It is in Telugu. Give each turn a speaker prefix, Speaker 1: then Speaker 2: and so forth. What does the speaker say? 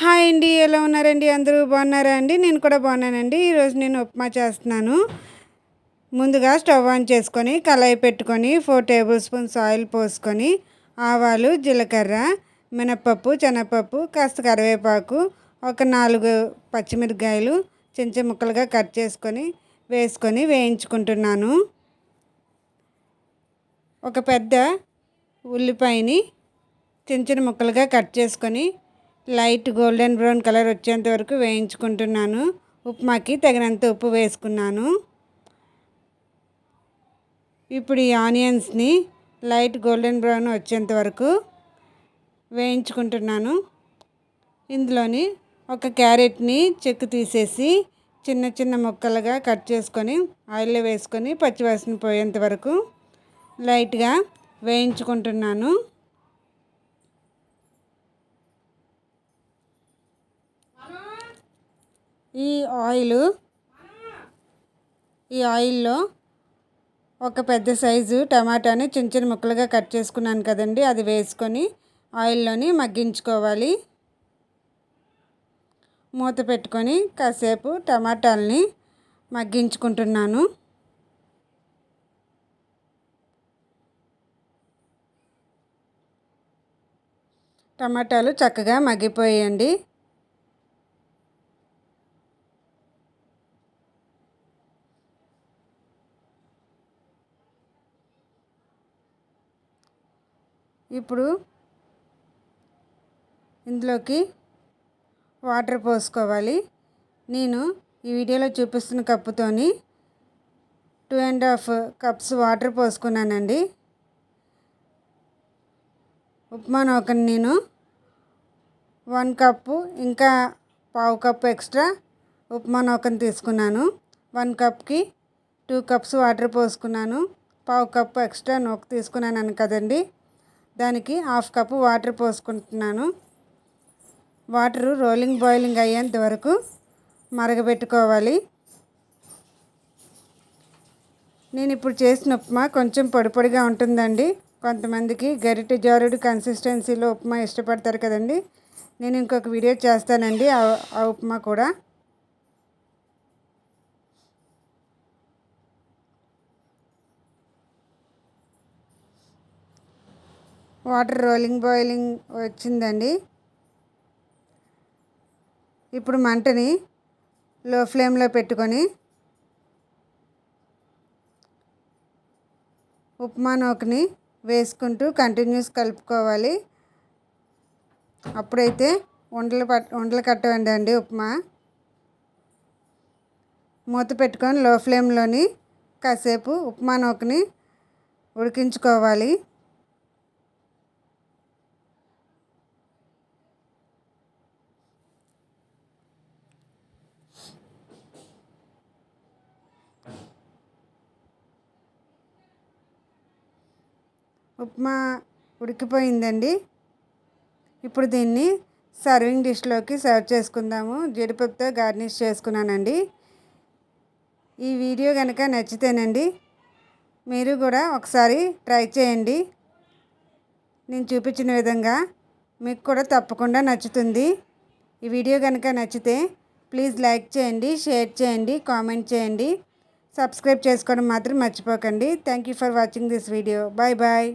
Speaker 1: హాయ్ అండి, ఎలా ఉన్నారండి? అందరూ బాగున్నారా అండి? నేను కూడా బాగున్నానండి. ఈరోజు నేను ఉప్మా చేస్తున్నాను. ముందుగా స్టవ్ ఆన్ చేసుకొని కళాయి పెట్టుకొని 4 టేబుల్ స్పూన్స్ ఆయిల్ పోసుకొని ఆవాలు, జీలకర్ర, మినపప్పు, శనగపప్పు, కాస్త కరివేపాకు, ఒక 4 పచ్చిమిరపకాయలు చిన్న చిన్న ముక్కలుగా కట్ చేసుకొని వేసుకొని వేయించుకుంటున్నాను. ఒక పెద్ద ఉల్లిపాయని చిన్న చిన్న ముక్కలుగా కట్ చేసుకొని లైట్ గోల్డెన్ బ్రౌన్ కలర్ వచ్చేంత వరకు వేయించుకుంటున్నాను. ఉప్మాకి తగినంత ఉప్పు వేసుకున్నాను. ఇప్పుడు ఈ ఆనియన్స్ని లైట్ గోల్డెన్ బ్రౌన్ వచ్చేంత వరకు వేయించుకుంటున్నాను. ఇందులోని ఒక క్యారెట్ని చెక్కు తీసేసి చిన్న చిన్న ముక్కలుగా కట్ చేసుకొని ఆయిల్లో వేసుకొని పచ్చివాసన పోయేంత వరకు లైట్గా వేయించుకుంటున్నాను. ఈ ఆయిల్లో ఒక పెద్ద సైజు టమాటాని చిన్న చిన్న ముక్కలుగా కట్ చేసుకున్నాను కదండి, అది వేసుకొని ఆయిల్లోని మగ్గించుకోవాలి. మూత పెట్టుకొని కాసేపు టమాటాలని మగ్గించుకుంటున్నాను. టమాటాలు చక్కగా మగ్గిపోయాయండి. ఇప్పుడు ఇందులోకి వాటర్ పోసుకోవాలి. నేను ఈ వీడియోలో చూపిస్తున్న కప్పుతోని 2.5 కప్స్ వాటర్ పోసుకున్నానండి. ఉప్మా నూకని నేను 1 కప్పు ఇంకా 1/2 కప్పు ఎక్స్ట్రా ఉప్మా నూకని తీసుకున్నాను. 1 కప్కి 2 కప్స్ వాటర్ పోసుకున్నాను. 1/2 కప్పు ఎక్స్ట్రా నూక తీసుకున్నాను కదండి, దానికి 1/2 కప్పు వాటర్ పోసుకుంటున్నాను. వాటరు బాయిలింగ్ అయ్యేంత వరకు మరగబెట్టుకోవాలి. నేను ఇప్పుడు చేసిన ఉప్మా కొంచెం పొడి పొడిగా ఉంటుందండి. కొంతమందికి గరిటె జారుడు కన్సిస్టెన్సీలో ఉప్మా ఇష్టపడతారు కదండి. నేను ఇంకొక వీడియో చేస్తానండి ఆ ఉప్మా కూడా. వాటర్ బాయిలింగ్ వచ్చిందండి. ఇప్పుడు మంటని లో ఫ్లేమ్లో పెట్టుకొని ఉప్మా నూకని వేసుకుంటూ కంటిన్యూస్ కలుపుకోవాలి. అప్పుడైతే ఉండలు కట్టవండి ఉప్మా. మూత పెట్టుకొని లో ఫ్లేమ్లోని కాసేపు ఉప్మా నూకని ఉడికించుకోవాలి. ఉప్మా ఉడికిపోయిందండి. ఇప్పుడు దీన్ని సర్వింగ్ డిష్లోకి సర్వ్ చేసుకుందాము. జీడిపప్పుతో గార్నిష్ చేసుకున్నానండి. ఈ వీడియో కనుక నచ్చితేనండి మీరు కూడా ఒకసారి ట్రై చేయండి. నేను చూపించిన విధంగా మీకు కూడా తప్పకుండా నచ్చుతుంది. ఈ వీడియో కనుక నచ్చితే ప్లీజ్ లైక్ చేయండి, షేర్ చేయండి, కామెంట్ చేయండి, సబ్స్క్రైబ్ చేసుకోవడం మాత్రం మర్చిపోకండి. Thank you for watching this video. Bye bye.